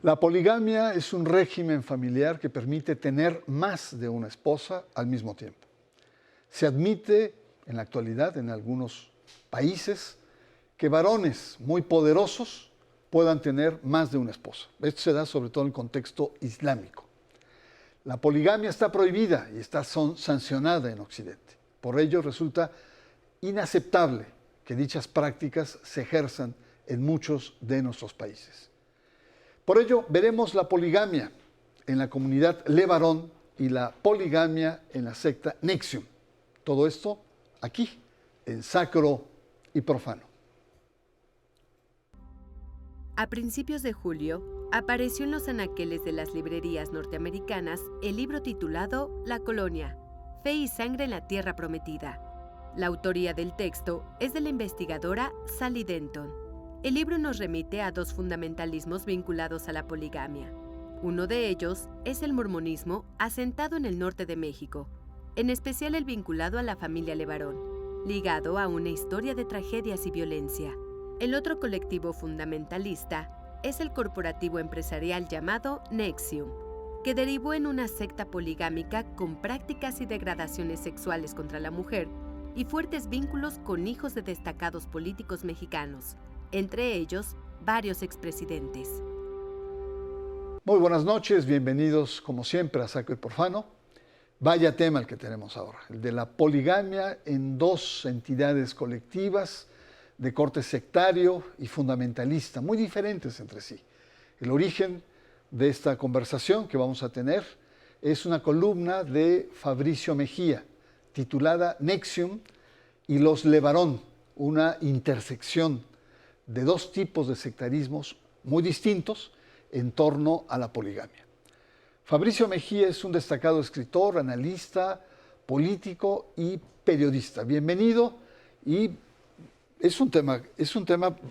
La poligamia es un régimen familiar que permite tener más de una esposa al mismo tiempo. Se admite en la actualidad en algunos países que varones muy poderosos puedan tener más de una esposa. Esto se da sobre todo en el contexto islámico. La poligamia está prohibida y está sancionada en Occidente. Por ello resulta inaceptable que dichas prácticas se ejerzan en muchos de nuestros países. Por ello, veremos la poligamia en la comunidad Levarón y la poligamia en la secta NXIVM. Todo esto aquí, en Sacro y Profano. A principios de julio, apareció en los anaqueles de las librerías norteamericanas el libro titulado La Colonia, Fe y Sangre en la Tierra Prometida. La autoría del texto es de la investigadora Sally Denton. El libro nos remite a dos fundamentalismos vinculados a la poligamia. Uno de ellos es el mormonismo asentado en el norte de México, en especial el vinculado a la familia Levarón, ligado a una historia de tragedias y violencia. El otro colectivo fundamentalista es el corporativo empresarial llamado NXIVM, que derivó en una secta poligámica con prácticas y degradaciones sexuales contra la mujer y fuertes vínculos con hijos de destacados políticos mexicanos, entre ellos varios expresidentes. Muy buenas noches, bienvenidos como siempre a Sacro y Profano. Vaya tema el que tenemos ahora, el de la poligamia en dos entidades colectivas de corte sectario y fundamentalista, muy diferentes entre sí. El origen de esta conversación que vamos a tener es una columna de Fabricio Mejía, titulada NXIVM y los Levarón, una intersección de dos tipos de sectarismos muy distintos en torno a la poligamia. Fabricio Mejía es un destacado escritor, analista, político y periodista. Bienvenido, y es un tema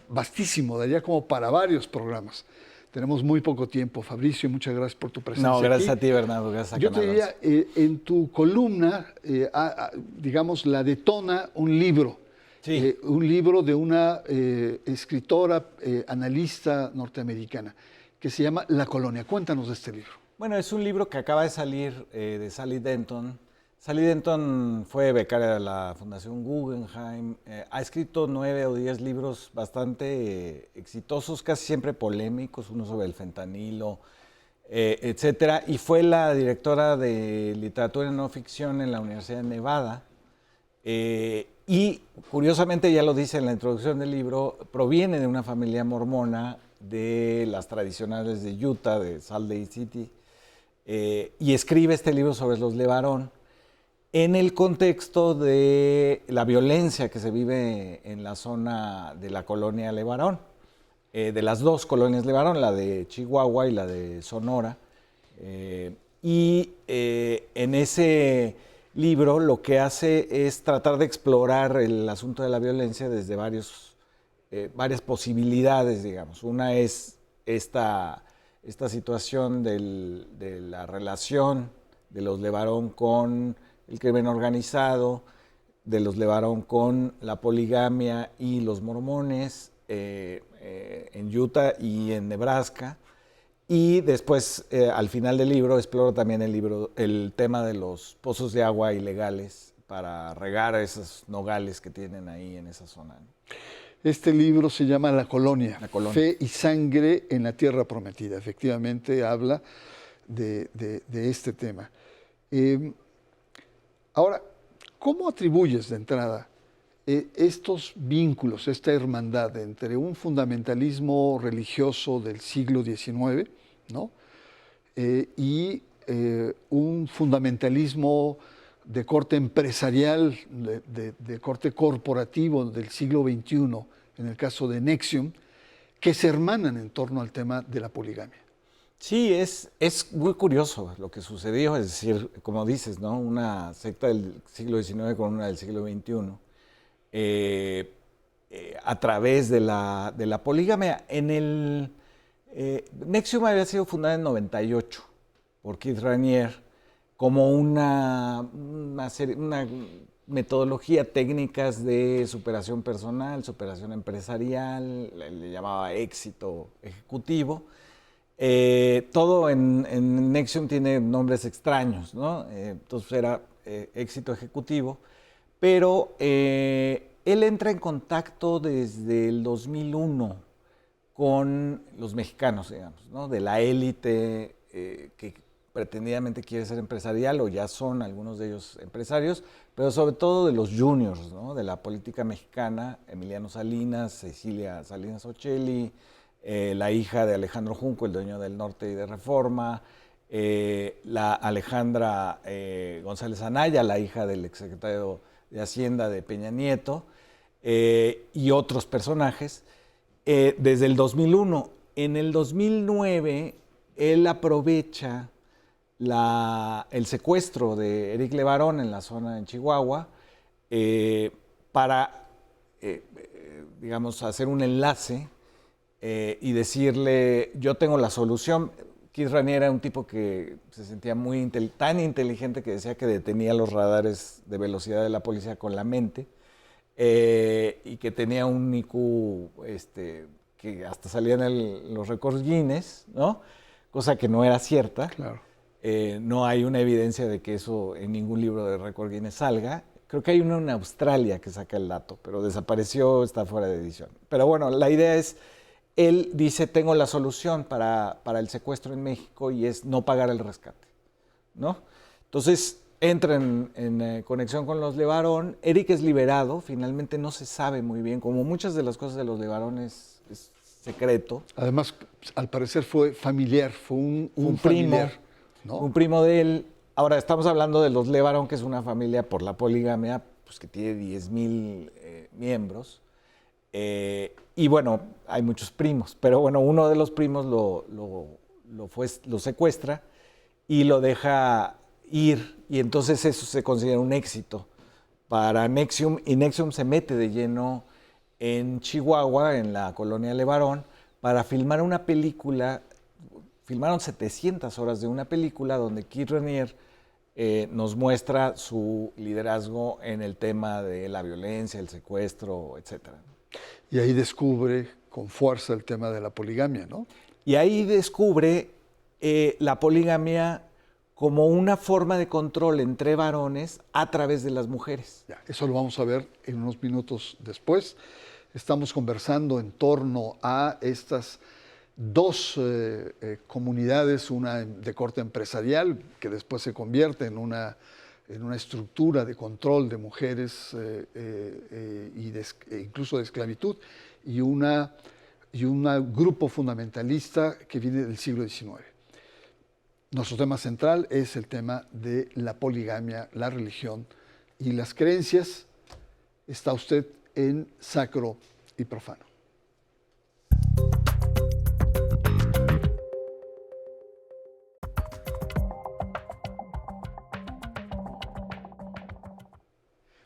vastísimo, daría como para varios programas. Tenemos muy poco tiempo, Fabricio, y muchas gracias por tu presencia. No, gracias aquí. A ti, Bernardo, gracias a Yo te diría, en tu columna, digamos, la detona un libro. Sí. Un libro de una escritora, analista norteamericana, que se llama La Colonia. Cuéntanos de este libro. Bueno, es un libro que acaba de salir de Sally Denton. Sally Denton fue becaria de la Fundación Guggenheim. Ha escrito 9 o 10 libros bastante exitosos, casi siempre polémicos, uno sobre el fentanilo, etcétera. Y fue la directora de literatura y no ficción en la Universidad de Nevada. Y curiosamente, ya lo dice en la introducción del libro, proviene de una familia mormona de las tradicionales de Utah, de Salt Lake City, y escribe este libro sobre los Levarón en el contexto de la violencia que se vive en la zona de la colonia Levarón, de las dos colonias Levarón, la de Chihuahua y la de Sonora. En ese libro lo que hace es tratar de explorar el asunto de la violencia desde varias posibilidades, digamos. Una es esta situación de la relación de los Levarón con el crimen organizado, de los Levarón con la poligamia y los mormones en Utah y en Nebraska. Y después, al final del libro, exploro también el tema de los pozos de agua ilegales para regar esos nogales que tienen ahí en esa zona, ¿no? Este libro se llama La Colonia, Fe y Sangre en la Tierra Prometida. Efectivamente habla de este tema. Ahora, ¿cómo atribuyes de entrada estos vínculos, esta hermandad entre un fundamentalismo religioso del siglo XIX, ¿no? Y un fundamentalismo de corte empresarial, de corte corporativo del siglo XXI, en el caso de NXIVM, que se hermanan en torno al tema de la poligamia? Sí, es muy curioso lo que sucedió, es decir, como dices, ¿no? Una secta del siglo XIX con una del siglo XXI, a través de la poligamia. NXIVM había sido fundada en 98 por Keith Raniere como una metodología, técnicas de superación personal, superación empresarial, le llamaba éxito ejecutivo. Todo en Nexium tiene nombres extraños, ¿no? Entonces era éxito ejecutivo, pero él entra en contacto desde el 2001 con los mexicanos, digamos, ¿no? De la élite que pretendidamente quiere ser empresarial, o ya son algunos de ellos empresarios, pero sobre todo de los juniors, ¿no? De la política mexicana, Emiliano Salinas, Cecilia Salinas Ocelli, la hija de Alejandro Junco, el dueño del Norte y de Reforma, la Alejandra González Anaya, la hija del exsecretario de Hacienda de Peña Nieto, y otros personajes, desde el 2001. En el 2009, él aprovecha el secuestro de Éric Levarón en la zona en Chihuahua para, digamos, hacer un enlace y decirle, yo tengo la solución. Keith Raniere era un tipo que se sentía tan inteligente que decía que detenía los radares de velocidad de la policía con la mente, y que tenía un IQ que hasta salía en los récords Guinness, ¿no? Cosa que no era cierta. Claro. No hay una evidencia de que eso en ningún libro de récord Guinness salga. Creo que hay uno en Australia que saca el dato, pero desapareció, está fuera de edición. Pero bueno, la idea es, él dice, tengo la solución para el secuestro en México, y es no pagar el rescate, ¿no? Entonces entra en conexión con los Levarón. Éric es liberado, finalmente no se sabe muy bien, como muchas de las cosas de los Levarón es secreto. Además, al parecer fue familiar, fue un primo, familiar, ¿no? Un primo de él. Ahora, estamos hablando de los Levarón, que es una familia por la poligamia, pues que tiene 10,000 miembros. Y bueno, hay muchos primos, pero bueno, uno de los primos lo secuestra y lo deja ir, y entonces eso se considera un éxito para Nexium, y Nexium se mete de lleno en Chihuahua, en la colonia Levarón, para filmar una película. Filmaron 700 horas de una película donde Keith Raniere nos muestra su liderazgo en el tema de la violencia, el secuestro, etcétera. Y ahí descubre con fuerza el tema de la poligamia, ¿no? Y ahí descubre la poligamia como una forma de control entre varones a través de las mujeres. Ya, eso lo vamos a ver en unos minutos después. Estamos conversando en torno a estas dos comunidades, una de corte empresarial, que después se convierte en una estructura de control de mujeres incluso de esclavitud, y un grupo fundamentalista que viene del siglo XIX. Nuestro tema central es el tema de la poligamia, la religión y las creencias. Está usted en Sacro y Profano.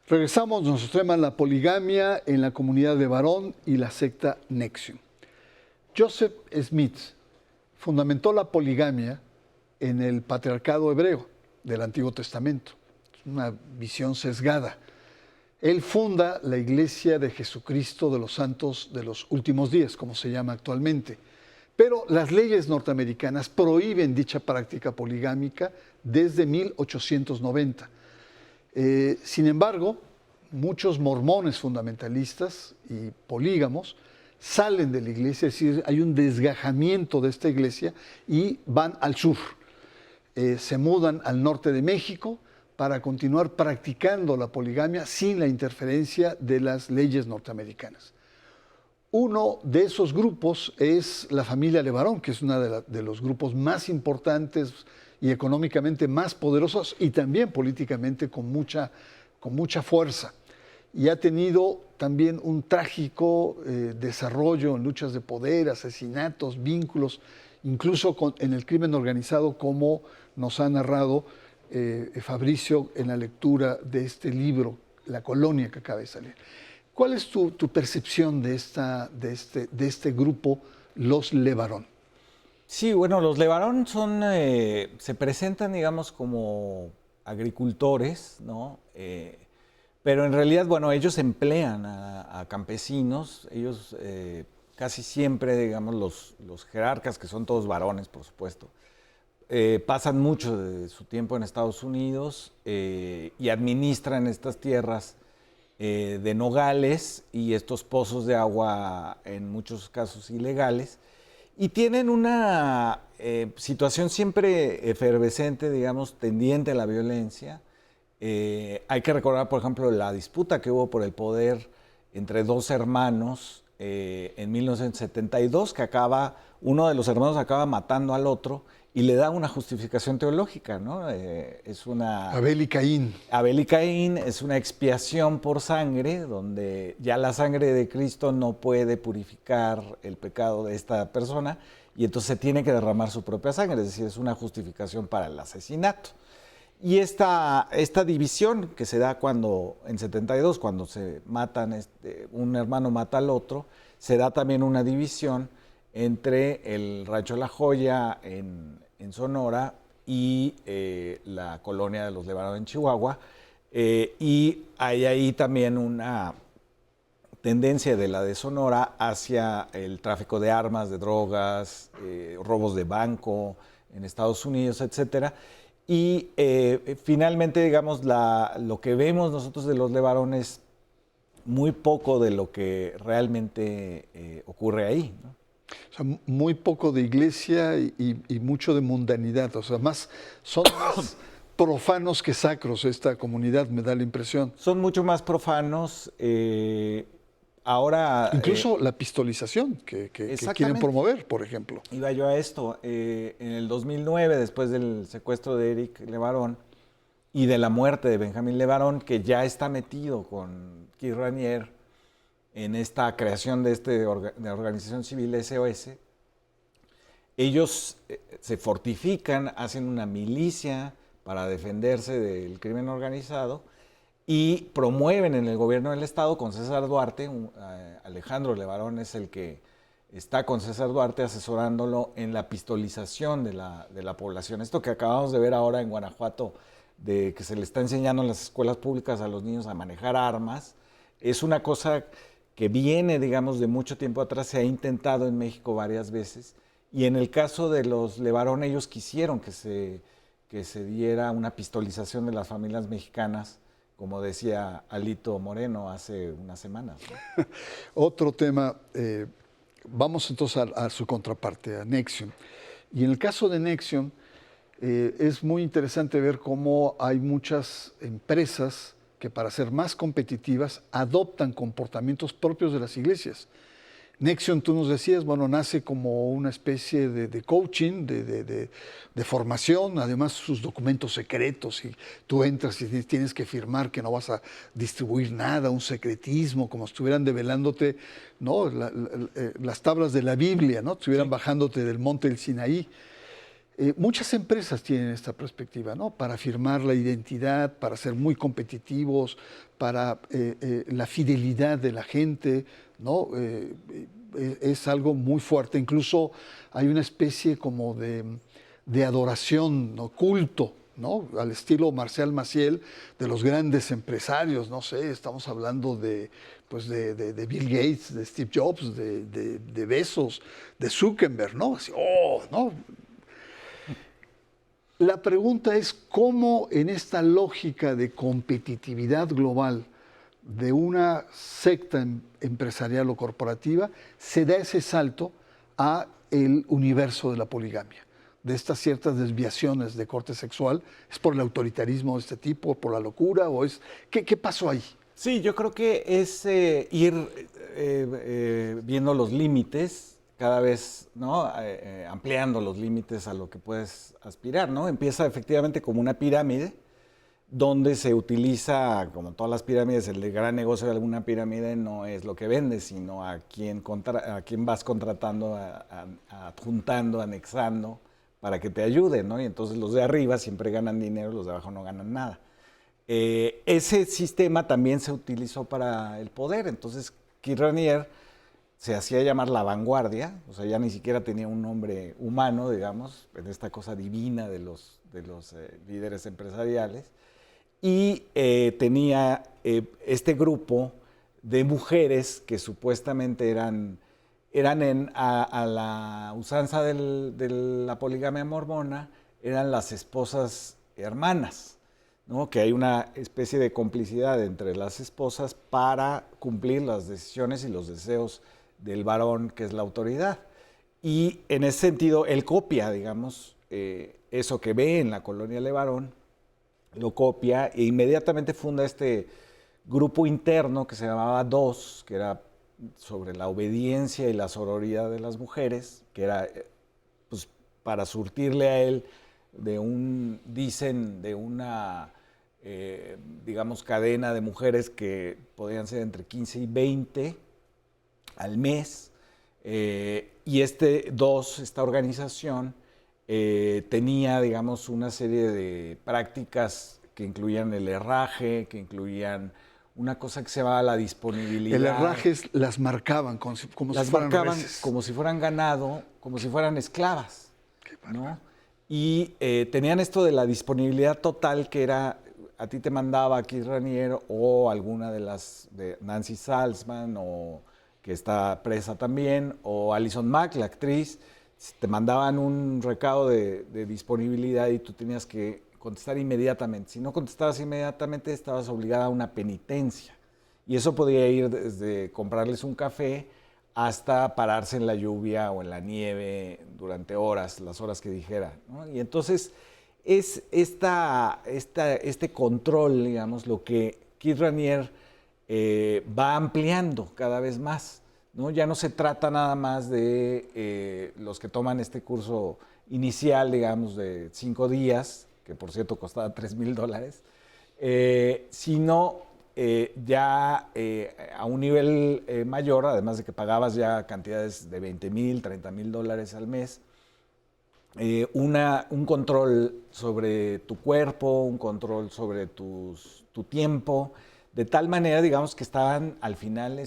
Regresamos a nuestro tema, la poligamia en la comunidad de Levarón y la secta Nexium. Joseph Smith fundamentó la poligamia en el patriarcado hebreo del Antiguo Testamento. Una visión sesgada. Él funda la Iglesia de Jesucristo de los Santos de los Últimos Días, como se llama actualmente. Pero las leyes norteamericanas prohíben dicha práctica poligámica desde 1890. Sin embargo, muchos mormones fundamentalistas y polígamos salen de la iglesia, es decir, hay un desgajamiento de esta iglesia y van al sur. Se mudan al norte de México para continuar practicando la poligamia sin la interferencia de las leyes norteamericanas. Uno de esos grupos es la familia Levarón, que es uno de los grupos más importantes y económicamente más poderosos, y también políticamente con mucha fuerza. Y ha tenido también un trágico desarrollo en luchas de poder, asesinatos, vínculos, incluso en el crimen organizado, como nos ha narrado Fabricio en la lectura de este libro, La Colonia, que acaba de salir. ¿Cuál es tu percepción de este grupo, los Levarón? Sí, bueno, los Levarón se presentan, digamos, como agricultores, ¿no? Pero en realidad, bueno, ellos emplean a campesinos, ellos casi siempre, digamos, los jerarcas, que son todos varones, por supuesto, pasan mucho de su tiempo en Estados Unidos y administran estas tierras de nogales y estos pozos de agua, en muchos casos ilegales, y tienen una situación siempre efervescente, digamos, tendiente a la violencia. Hay que recordar, por ejemplo, la disputa que hubo por el poder entre dos hermanos en 1972, que uno de los hermanos acaba matando al otro y le da una justificación teológica, ¿no? Abel y Caín. Abel y Caín es una expiación por sangre, donde ya la sangre de Cristo no puede purificar el pecado de esta persona y entonces se tiene que derramar su propia sangre, es decir, es una justificación para el asesinato. Y esta división que se da en 72, cuando se matan, un hermano mata al otro, se da también una división entre el Rancho La Joya en Sonora y la colonia de los Levarón en Chihuahua. Y hay ahí también una tendencia de la de Sonora hacia el tráfico de armas, de drogas, robos de banco en Estados Unidos, etcétera. Y finalmente, digamos, lo que vemos nosotros de los Levarón es muy poco de lo que realmente ocurre ahí, ¿no? O sea, muy poco de iglesia y mucho de mundanidad. O sea, son más profanos que sacros esta comunidad, me da la impresión. Son mucho más profanos. Ahora... Incluso la pistolización que quieren promover, por ejemplo. Iba yo a esto. En el 2009, después del secuestro de Eric Levarón y de la muerte de Benjamín Levarón, que ya está metido con Keith Raniere en esta creación de la organización civil SOS, ellos se fortifican, hacen una milicia para defenderse del crimen organizado y promueven en el gobierno del estado con César Duarte. Alejandro Levarón es el que está con César Duarte asesorándolo en la pistolización de la población. Esto que acabamos de ver ahora en Guanajuato, de que se le está enseñando en las escuelas públicas a los niños a manejar armas, es una cosa que viene, digamos, de mucho tiempo atrás. Se ha intentado en México varias veces, y en el caso de los Levarón, ellos quisieron que se diera una pistolización de las familias mexicanas, como decía Alito Moreno hace unas semanas, ¿no? Otro tema, vamos entonces a su contraparte, a Nexium. Y en el caso de Nexium, es muy interesante ver cómo hay muchas empresas que, para ser más competitivas, adoptan comportamientos propios de las iglesias. Nexium, tú nos decías, bueno, nace como una especie de coaching, de formación, además sus documentos secretos, y tú entras y tienes que firmar que no vas a distribuir nada, un secretismo, como si estuvieran develándote, ¿no? Las tablas de la Biblia, ¿no? Estuvieran bajándote del monte del Sinaí. Muchas empresas tienen esta perspectiva, ¿no? Para afirmar la identidad, para ser muy competitivos, para la fidelidad de la gente, ¿no? Es algo muy fuerte. Incluso hay una especie como de adoración, ¿no? Culto, ¿no? Al estilo Marcial Maciel, de los grandes empresarios, no sé, estamos hablando de Bill Gates, de Steve Jobs, de Bezos, de Zuckerberg, ¿no? Así, ¿no? La pregunta es cómo, en esta lógica de competitividad global de una secta empresarial o corporativa, se da ese salto a el universo de la poligamia, de estas ciertas desviaciones de corte sexual. ¿Es por el autoritarismo de este tipo, por la locura, o es qué pasó ahí? Sí, yo creo que es ir viendo los límites cada vez, ¿no? Ampliando los límites a lo que puedes aspirar, ¿no? Empieza efectivamente como una pirámide, donde se utiliza, como todas las pirámides, el gran negocio de alguna pirámide no es lo que vendes, sino a quién vas contratando, adjuntando, anexando, para que te ayude, ¿no? Y entonces los de arriba siempre ganan dinero, los de abajo no ganan nada. Ese sistema también se utilizó para el poder. Entonces, Keith Raniere se hacía llamar La Vanguardia, o sea, ya ni siquiera tenía un nombre humano, digamos, en esta cosa divina de los líderes empresariales, y tenía este grupo de mujeres que supuestamente eran eran a la usanza de la poligamia mormona, eran las esposas hermanas, ¿no? Que hay una especie de complicidad entre las esposas para cumplir las decisiones y los deseos del varón, que es la autoridad. Y en ese sentido, él copia, digamos, eso que ve en la colonia LeBaron, lo copia e inmediatamente funda este grupo interno que se llamaba DOS, que era sobre la obediencia y la sororidad de las mujeres, que era pues, para surtirle a él de una, digamos, cadena de mujeres que podían ser entre 15 y 20 al mes. Y esta organización tenía, digamos, una serie de prácticas que incluían el herraje, que incluían una cosa que se llamaba la disponibilidad. El herraje las marcaban como si fueran reses. Como si fueran ganado, como si fueran esclavas, ¿no? Y tenían esto de la disponibilidad total, que era, a ti te mandaba Keith Raniere o alguna de Nancy Salzman, o que está presa también, o Alison Mack, la actriz, te mandaban un recado de disponibilidad y tú tenías que contestar inmediatamente. Si no contestabas inmediatamente, estabas obligada a una penitencia. Y eso podía ir desde comprarles un café hasta pararse en la lluvia o en la nieve durante horas, las horas que dijera, ¿no? Y entonces es este control, digamos, lo que Keith Raniere va ampliando cada vez más, ¿no? Ya no se trata nada más de los que toman este curso inicial, digamos, de 5 días, que por cierto costaba $3,000, sino ya a un nivel mayor, además de que pagabas ya cantidades de $20,000, $30,000 al mes, un control sobre tu cuerpo, un control sobre tu tiempo, de tal manera, digamos, que estaban al final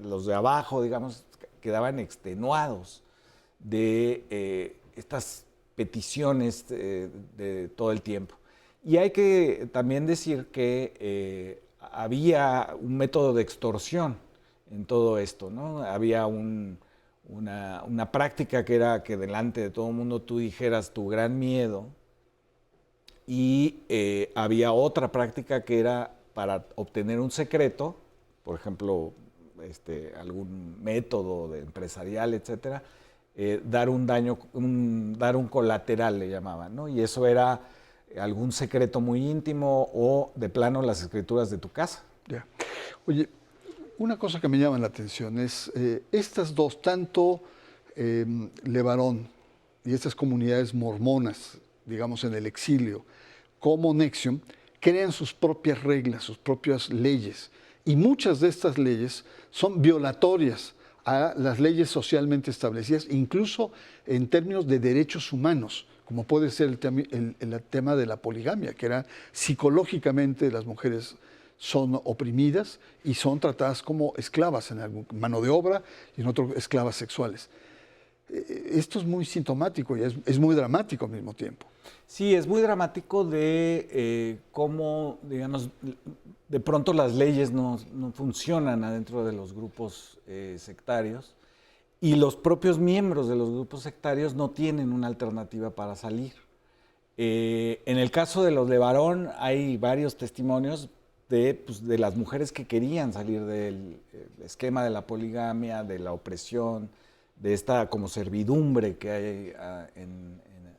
los de abajo, digamos, quedaban extenuados de estas peticiones de todo el tiempo. Y hay que también decir que había un método de extorsión en todo esto, ¿no? Había una práctica que era que delante de todo el mundo tú dijeras tu gran miedo, y había otra práctica que era para obtener un secreto, por ejemplo, algún método empresarial, etcétera, dar un colateral, le llamaban, ¿no? Y eso era algún secreto muy íntimo o de plano las escrituras de tu casa. Ya. Oye, una cosa que me llama la atención es estas dos, tanto LeBaron y estas comunidades mormonas, digamos en el exilio, como NXIVM, crean sus propias reglas, sus propias leyes. Y muchas de estas leyes son violatorias a las leyes socialmente establecidas, incluso en términos de derechos humanos, como puede ser el tema de la poligamia, que era psicológicamente las mujeres son oprimidas y son tratadas como esclavas, en mano de obra y en otro esclavas sexuales. Esto es muy sintomático y es muy dramático al mismo tiempo. Sí, es muy dramático de cómo, digamos, de pronto las leyes no funcionan adentro de los grupos sectarios, y los propios miembros de los grupos sectarios no tienen una alternativa para salir. En el caso de los LeBaron hay varios testimonios de las mujeres que querían salir del esquema de la poligamia, de la opresión, de esta como servidumbre que hay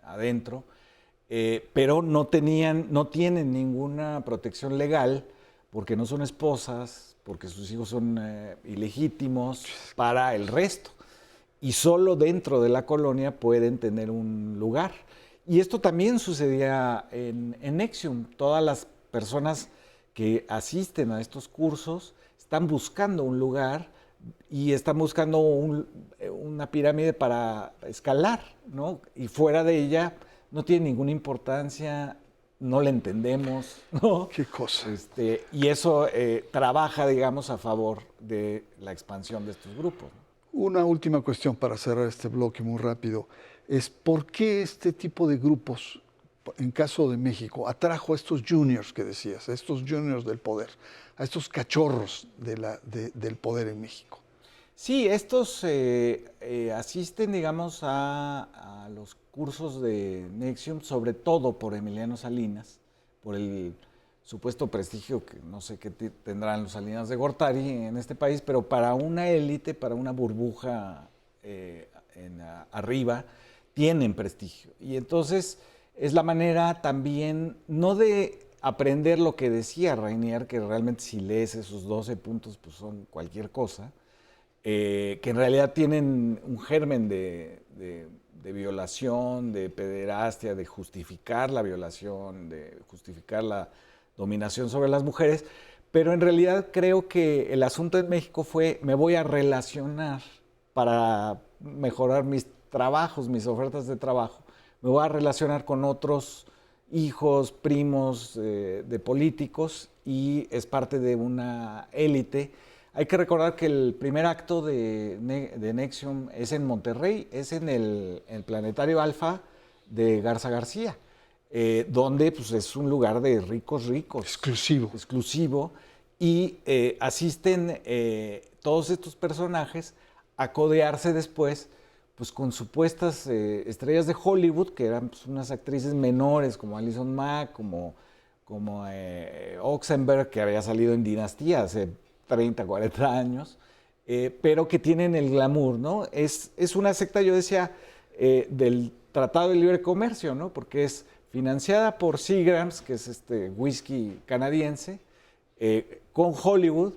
adentro, pero no tienen ninguna protección legal porque no son esposas, porque sus hijos son ilegítimos para el resto. Y solo dentro de la colonia pueden tener un lugar. Y esto también sucedía en NXIVM. Todas las personas que asisten a estos cursos están buscando un lugar y están buscando una pirámide para escalar, ¿no? Y fuera de ella no tiene ninguna importancia, no la entendemos, ¿no? Qué cosa. Y eso trabaja, digamos, a favor de la expansión de estos grupos, ¿no? Una última cuestión para cerrar este bloque muy rápido es ¿por qué este tipo de grupos, en caso de México, atrajo a estos juniors que decías, a estos juniors del poder, a estos cachorros del poder en México? Sí, estos asisten, digamos, a los cursos de Nexium, sobre todo por Emiliano Salinas, por el supuesto prestigio que no sé qué tendrán los Salinas de Gortari en este país, pero para una élite, para una burbuja arriba, tienen prestigio. Y entonces es la manera también, no de aprender lo que decía Rainier, que realmente si lees esos 12 puntos, pues son cualquier cosa, que en realidad tienen un germen de violación, de pederastia, de justificar la violación, de justificar la dominación sobre las mujeres, pero en realidad creo que el asunto en México fue, me voy a relacionar para mejorar mis trabajos, mis ofertas de trabajo, me voy a relacionar con otros hijos, primos de políticos y es parte de una élite. Hay que recordar que el primer acto de Nexium es en Monterrey, es en el Planetario Alfa de Garza García, donde pues, es un lugar de ricos. Exclusivo. Y asisten todos estos personajes a codearse después pues, con supuestas estrellas de Hollywood, que eran pues, unas actrices menores como Alison Mack, como Oxenberg, que había salido en Dinastía hace 30, 40 años, pero que tienen el glamour, ¿no? Es una secta, yo decía, del Tratado de Libre Comercio, ¿no? Porque es financiada por Seagrams, que es este whisky canadiense, con Hollywood,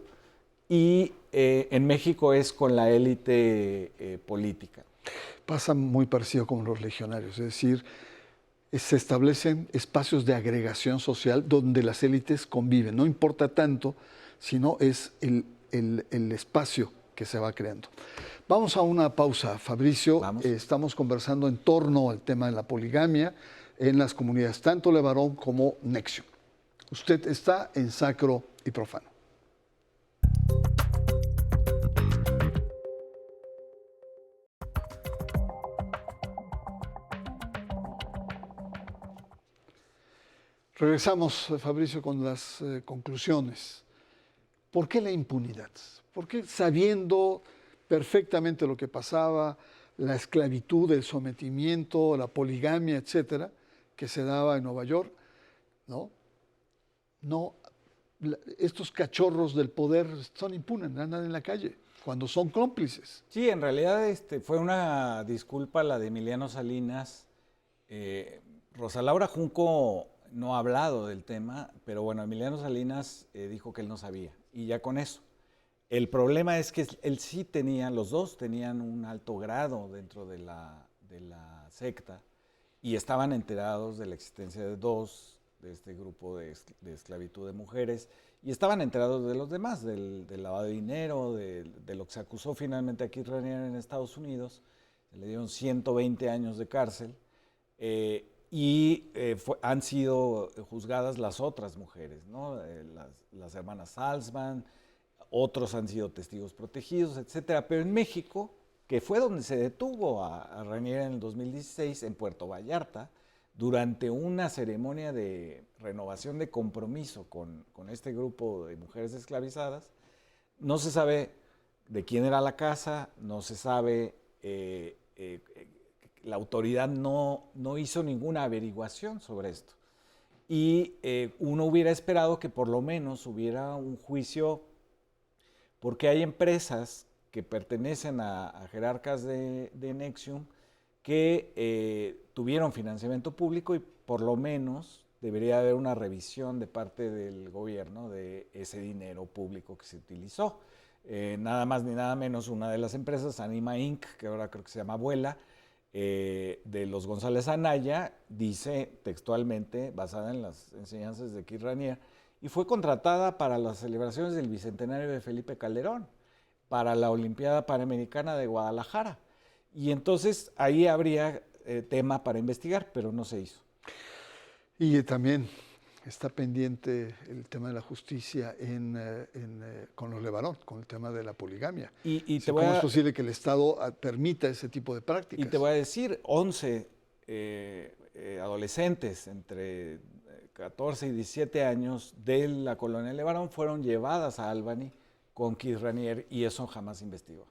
y en México es con la élite política. Pasa muy parecido con los legionarios, es decir, se establecen espacios de agregación social donde las élites conviven. No importa tanto, sino es el espacio que se va creando. Vamos a una pausa, Fabricio. Estamos conversando en torno al tema de la poligamia en las comunidades, tanto Levarón como Nexium. Usted está en Sacro y Profano. Regresamos, Fabricio, con las conclusiones. ¿Por qué la impunidad? ¿Por qué sabiendo perfectamente lo que pasaba, la esclavitud, el sometimiento, la poligamia, etcétera, que se daba en Nueva York, estos cachorros del poder son impunes, andan en la calle cuando son cómplices? Sí, en realidad fue una disculpa la de Emiliano Salinas. Rosa Laura Junco no ha hablado del tema, pero bueno, Emiliano Salinas dijo que él no sabía, y ya con eso. El problema es que él sí tenía, los dos tenían un alto grado dentro de la secta y estaban enterados de la existencia de este grupo de esclavitud de mujeres, y estaban enterados de los demás, del lavado de dinero, de lo que se acusó finalmente a Keith Raniere en Estados Unidos. Se le dieron 120 años de cárcel. Han sido juzgadas las otras mujeres, ¿no? Las hermanas Salzman, otros han sido testigos protegidos, etcétera. Pero en México, que fue donde se detuvo a Raniere en el 2016, en Puerto Vallarta, durante una ceremonia de renovación de compromiso con este grupo de mujeres esclavizadas, no se sabe de quién era la casa, no se sabe... la autoridad no hizo ninguna averiguación sobre esto. Y uno hubiera esperado que por lo menos hubiera un juicio, porque hay empresas que pertenecen a jerarcas de Nexium que tuvieron financiamiento público y por lo menos debería haber una revisión de parte del gobierno de ese dinero público que se utilizó. Nada más ni nada menos, una de las empresas, Anima Inc., que ahora creo que se llama Abuela, de los González Anaya, dice textualmente, basada en las enseñanzas de Keith Raniere, y fue contratada para las celebraciones del Bicentenario de Felipe Calderón, para la Olimpiada Panamericana de Guadalajara. Y entonces ahí habría tema para investigar, pero no se hizo. Y también está pendiente el tema de la justicia con los Levarón, con el tema de la poligamia. ¿Cómo es posible que el Estado permita ese tipo de prácticas? Y te voy a decir, 11 adolescentes entre 14 y 17 años de la colonia Levarón fueron llevadas a Albany con Keith Raniere y eso jamás investigó.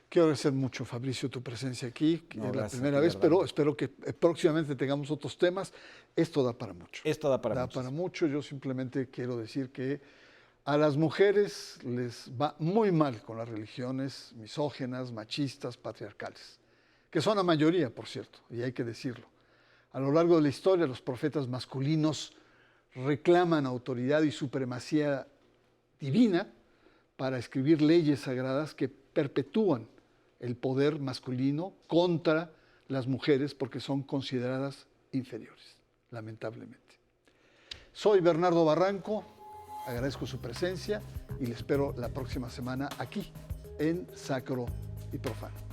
Quiero agradecer mucho, Fabricio, tu presencia aquí. No, Es la gracias, primera de vez, verdad. pero espero que próximamente tengamos otros temas. Esto da para mucho. Esto da para Da muchos. para mucho. Yo simplemente quiero decir que a las mujeres les va muy mal con las religiones misóginas, machistas, patriarcales, que son la mayoría, por cierto, y hay que decirlo. A lo largo de la historia, los profetas masculinos reclaman autoridad y supremacía divina para escribir leyes sagradas que perpetúan el poder masculino contra las mujeres porque son consideradas inferiores, lamentablemente. Soy Bernardo Barranco, agradezco su presencia y le espero la próxima semana aquí en Sacro y Profano.